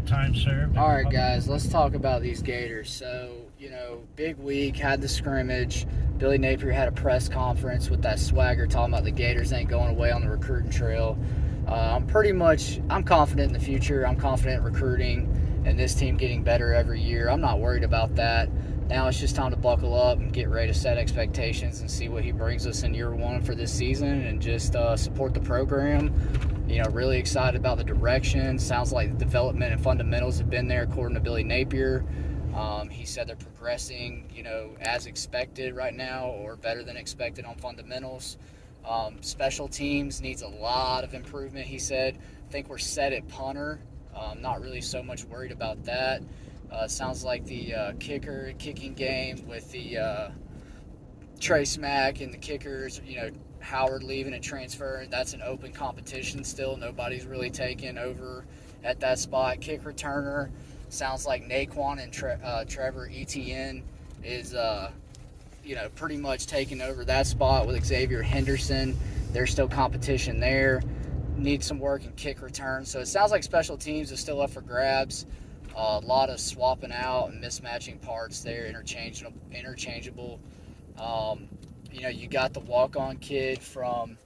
time served. All right, guys, let's talk about these Gators. So, big week, had the scrimmage. Billy Napier had a press conference with that swagger talking about the Gators ain't going away on the recruiting trail. I'm confident in the future. I'm confident in recruiting and this team getting better every year. I'm not worried about that. Now it's just time to buckle up and get ready to set expectations and see what he brings us in year one for this season and just support the program. Really excited about the direction. Sounds like the development and fundamentals have been there according to Billy Napier. He said they're progressing, as expected right now or better than expected on fundamentals. Special teams needs a lot of improvement, he said. I think we're set at punter. Not really so much worried about that. Sounds like the kicking game with the Trey Smack and the kickers, Howard leaving and transferring, that's an open competition still. Nobody's really taken over at that spot. Kick returner, sounds like Naquan and Trevor Etienne is, pretty much taking over that spot with Xavier Henderson. There's still competition there. Need some work in kick return. So it sounds like special teams is still up for grabs. A lot of swapping out and mismatching parts there, interchangeable. You got the walk-on kid from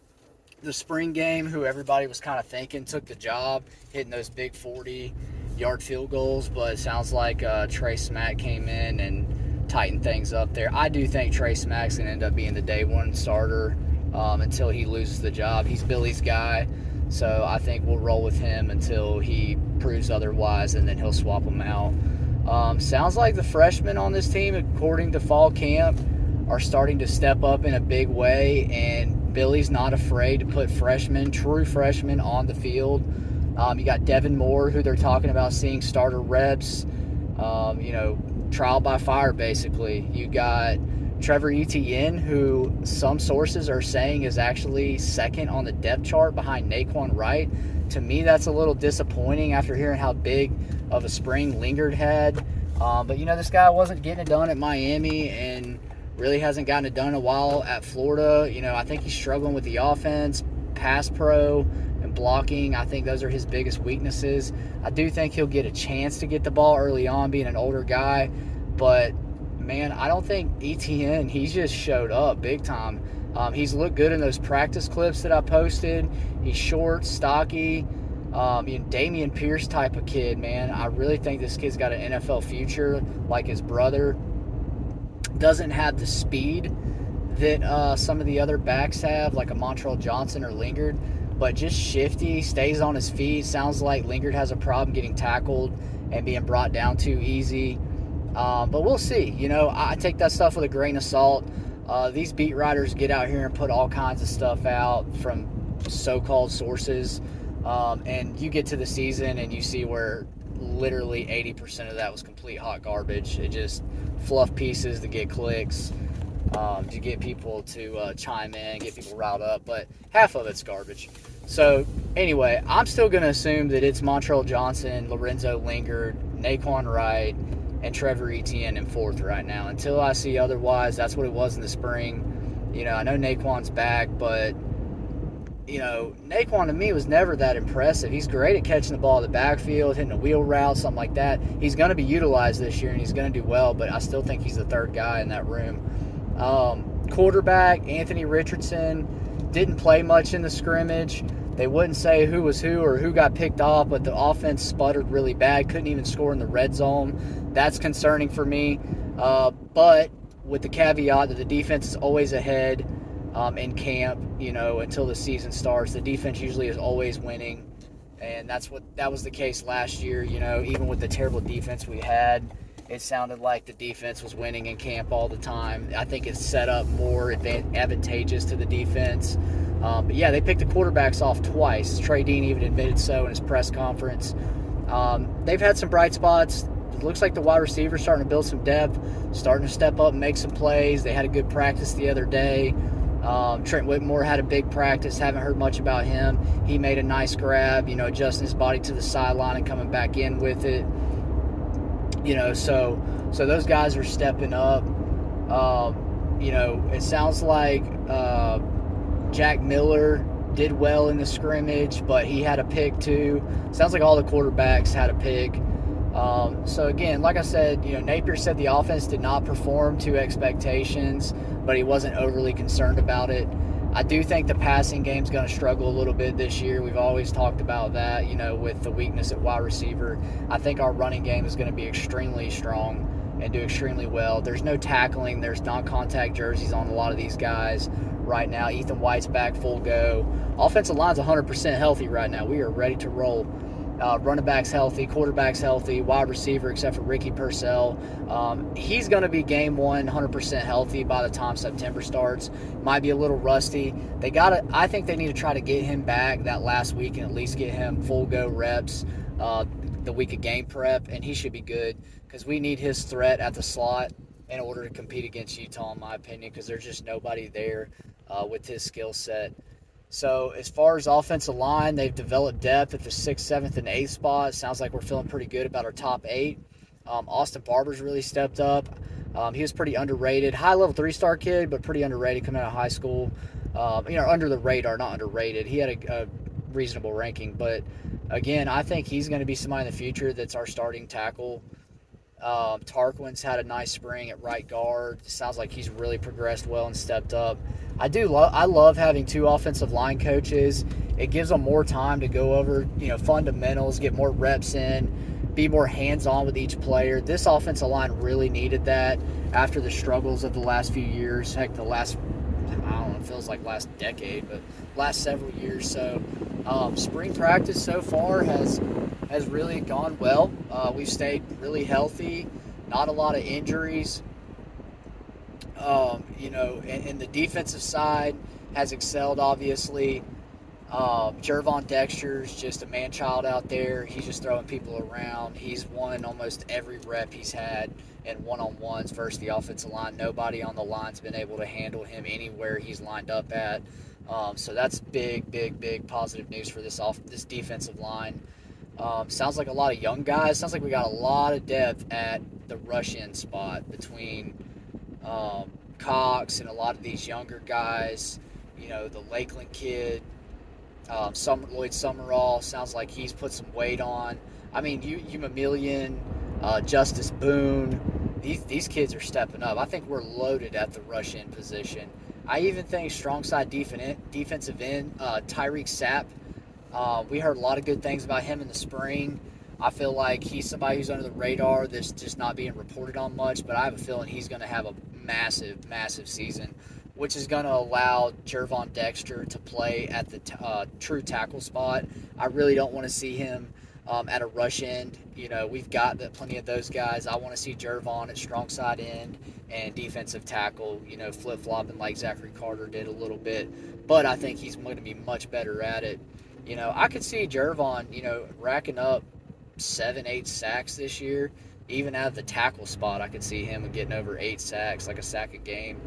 the spring game who everybody was kind of thinking took the job, hitting those big 40-yard field goals, but it sounds like Trey Smack came in and tightened things up there. I do think Trey Smack's going to end up being the day one starter until he loses the job. He's Billy's guy, so I think we'll roll with him until he proves otherwise, and then he'll swap him out. Sounds like the freshmen on this team, according to fall camp, are starting to step up in a big way, and Billy's not afraid to put true freshmen on the field. You got Devin Moore, who they're talking about seeing starter reps, trial by fire, basically. You got Trevor Etienne, who some sources are saying is actually second on the depth chart behind Naquan Wright. To me, that's a little disappointing after hearing how big of a spring Lingard had. But, this guy wasn't getting it done at Miami and really hasn't gotten it done in a while at Florida. I think he's struggling with the offense, pass pro, and blocking. I think those are his biggest weaknesses. I do think he'll get a chance to get the ball early on, being an older guy. But, man, I don't think ETN, he's just showed up big time. He's looked good in those practice clips that I posted. He's short, stocky, Damian Pierce type of kid, man. I really think this kid's got an NFL future like his brother. Doesn't have the speed that some of the other backs have, like a Montrell Johnson or Lingard, but just shifty, stays on his feet. Sounds like Lingard has a problem getting tackled and being brought down too easy. But we'll see. I take that stuff with a grain of salt. These beat writers get out here and put all kinds of stuff out from so-called sources, and you get to the season and you see where literally 80% of that was complete hot garbage. It just fluff pieces to get clicks, to get people to chime in, get people riled up, but half of it's garbage. So anyway, I'm still going to assume that it's Montrell Johnson, Lorenzo Lingard, Naquan Wright, and Trevor Etienne in fourth right now. Until I see otherwise, that's what it was in the spring. I know Naquan's back, but Naquan to me was never that impressive. He's great at catching the ball in the backfield, hitting a wheel route, something like that. He's going to be utilized this year, and he's going to do well, but I still think he's the third guy in that room. Quarterback, Anthony Richardson, didn't play much in the scrimmage. They wouldn't say who was who or who got picked off, but the offense sputtered really bad. Couldn't even score in the red zone. That's concerning for me. But with the caveat that the defense is always ahead in camp, until the season starts. The defense usually is always winning, and that was the case last year. Even with the terrible defense we had, it sounded like the defense was winning in camp all the time. I think it's set up more advantageous to the defense. But yeah, they picked the quarterbacks off twice. Trey Dean even admitted so in his press conference. They've had some bright spots. It looks like the wide receivers starting to build some depth, starting to step up and make some plays. They had a good practice the other day. Trent Whitmore had a big practice. Haven't heard much about him. He made a nice grab, adjusting his body to the sideline and coming back in with it. So those guys are stepping up. It sounds like Jack Miller did well in the scrimmage, but he had a pick too. Sounds like all the quarterbacks had a pick. So again, like I said, Napier said the offense did not perform to expectations, but he wasn't overly concerned about it. I do think the passing game's going to struggle a little bit this year. We've always talked about that, with the weakness at wide receiver. I think our running game is going to be extremely strong and do extremely well. There's no tackling. There's non-contact jerseys on a lot of these guys right now. Ethan White's back full go. Offensive line's 100% healthy right now. We are ready to roll. Running back's healthy, quarterback's healthy, wide receiver except for Ricky Purcell. He's going to be game one 100% healthy by the time September starts. Might be a little rusty. I think they need to try to get him back that last week and at least get him full go reps the week of game prep, and he should be good because we need his threat at the slot in order to compete against Utah, in my opinion, because there's just nobody there with his skill set. So as far as offensive line, they've developed depth at the 6th, 7th, and 8th spot. Sounds like we're feeling pretty good about our top 8. Austin Barber's really stepped up. He was pretty underrated. High-level 3-star kid, but pretty underrated coming out of high school. Under the radar, not underrated. He had a reasonable ranking. But, again, I think he's going to be somebody in the future that's our starting tackle. Tarquin's had a nice spring at right guard. Sounds like he's really progressed well and stepped up. I love having 2 offensive line coaches. It gives them more time to go over, fundamentals, get more reps in, be more hands-on with each player. This offensive line really needed that after the struggles of the last few years. Heck, I don't know, it feels like last decade, but last several years. So spring practice so far has really gone well. We've stayed really healthy, not a lot of injuries. And the defensive side has excelled, obviously. Jervon Dexter's just a man-child out there. He's just throwing people around. He's won almost every rep he's had in one-on-ones versus the offensive line. Nobody on the line's been able to handle him anywhere he's lined up at. So that's big, big, big positive news for this defensive line. Sounds like a lot of young guys. Sounds like we got a lot of depth at the rush-in spot between Cox and a lot of these younger guys. The Lakeland kid, Lloyd Summerall, sounds like he's put some weight on. I mean, Mamilian, Justice Boone, these kids are stepping up. I think we're loaded at the rush-in position. I even think strong side defensive end, Tyreek Sapp, we heard a lot of good things about him in the spring. I feel like he's somebody who's under the radar that's just not being reported on much, but I have a feeling he's going to have a massive, massive season, which is going to allow Jervon Dexter to play at the true tackle spot. I really don't want to see him at a rush end. We've got plenty of those guys. I want to see Jervon at strong side end and defensive tackle, flip-flopping like Zachary Carter did a little bit. But I think he's going to be much better at it. I could see Jervon, racking up 7-8 sacks this year. Even at the tackle spot, I could see him getting over 8 sacks, like a sack a game.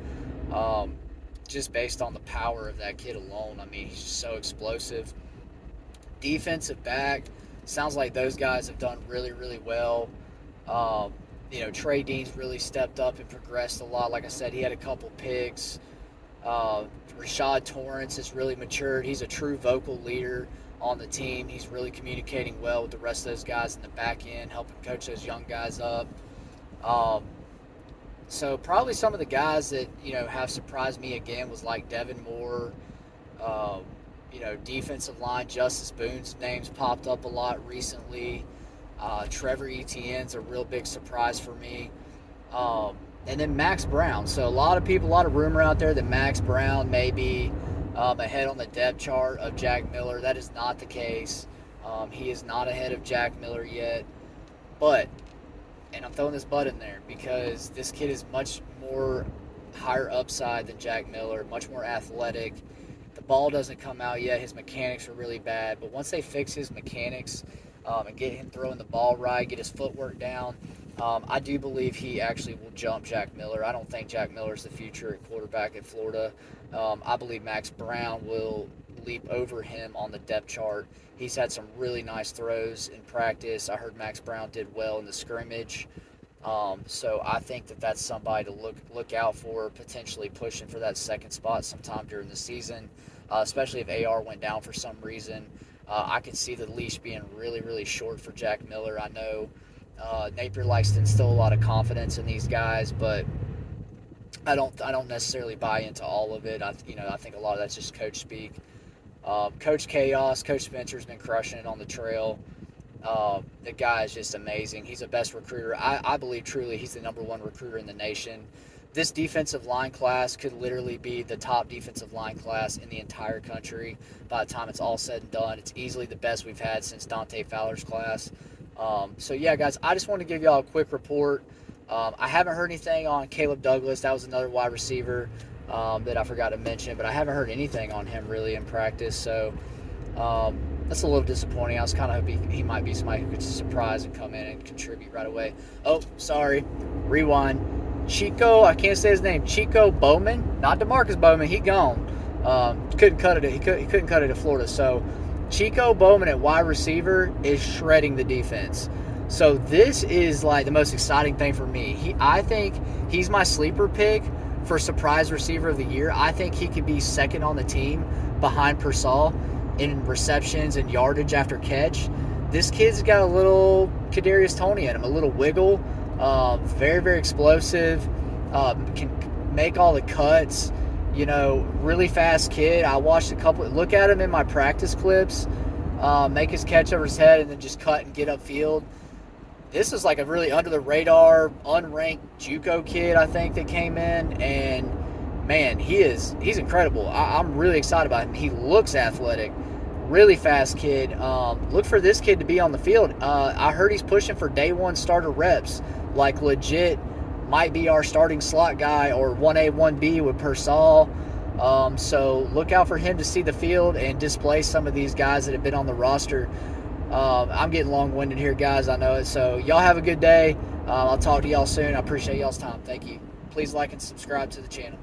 Just based on the power of that kid alone. I mean, he's just so explosive. Defensive back, sounds like those guys have done really, really well. Trey Dean's really stepped up and progressed a lot. Like I said, he had a couple picks. Rashad Torrance has really matured. He's a true vocal leader on the team. He's really communicating well with the rest of those guys in the back end, helping coach those young guys up. So probably some of the guys that, have surprised me again was like Devin Moore, defensive line, Justice Boone's names popped up a lot recently. Trevor Etienne's a real big surprise for me. And then Max Brown. So a lot of rumor out there that Max Brown may be ahead on the depth chart of Jack Miller. That is not the case. He is not ahead of Jack Miller yet. But, and I'm throwing this but in there because this kid is much more higher upside than Jack Miller, much more athletic. The ball doesn't come out yet. His mechanics are really bad. But once they fix his mechanics and get him throwing the ball right, get his footwork down, I do believe he actually will jump Jack Miller. I don't think Jack Miller is the future at quarterback at Florida. I believe Max Brown will leap over him on the depth chart. He's had some really nice throws in practice. I heard Max Brown did well in the scrimmage. So I think that's somebody to look out for, potentially pushing for that second spot sometime during the season. especially if AR went down for some reason. I can see the leash being really, really short for Jack Miller. I know Napier likes to instill a lot of confidence in these guys, but I don't necessarily buy into all of it. I think a lot of that's just coach speak. Coach Chaos, Coach Spencer's been crushing it on the trail. The guy is just amazing. He's the best recruiter. I believe truly he's the number one recruiter in the nation. This defensive line class could literally be the top defensive line class in the entire country by the time it's all said and done. It's easily the best we've had since Dante Fowler's class. So, yeah, guys, I just want to give y'all a quick report. I haven't heard anything on Caleb Douglas. That was another wide receiver that I forgot to mention, but I haven't heard anything on him really in practice. So that's a little disappointing. I was kind of hoping he might be somebody who could surprise and come in and contribute right away. Oh, sorry. Rewind. Chico, I can't say his name. Chico Bowman, not DeMarcus Bowman. He gone. Couldn't cut it. He couldn't cut it at Florida. So Chico Bowman at wide receiver is shredding the defense. So this is like the most exciting thing for me. I think he's my sleeper pick for surprise receiver of the year. I think he could be second on the team behind Persall in receptions and yardage after catch. This kid's got a little Kadarius Toney in him, a little wiggle, very, very explosive, can make all the cuts, really fast kid. I watched look at him in my practice clips, make his catch over his head and then just cut and get upfield. This is like a really under-the-radar, unranked JUCO kid, I think, that came in. And, man, he's incredible. I'm really excited about him. He looks athletic, really fast kid. Look for this kid to be on the field. I heard he's pushing for day one starter reps, like legit might be our starting slot guy or 1A, 1B with Persall. So look out for him to see the field and displace some of these guys that have been on the roster. I'm getting long-winded here, guys. I know it. So y'all have a good day. I'll talk to y'all soon. I appreciate y'all's time. Thank you. Please like and subscribe to the channel.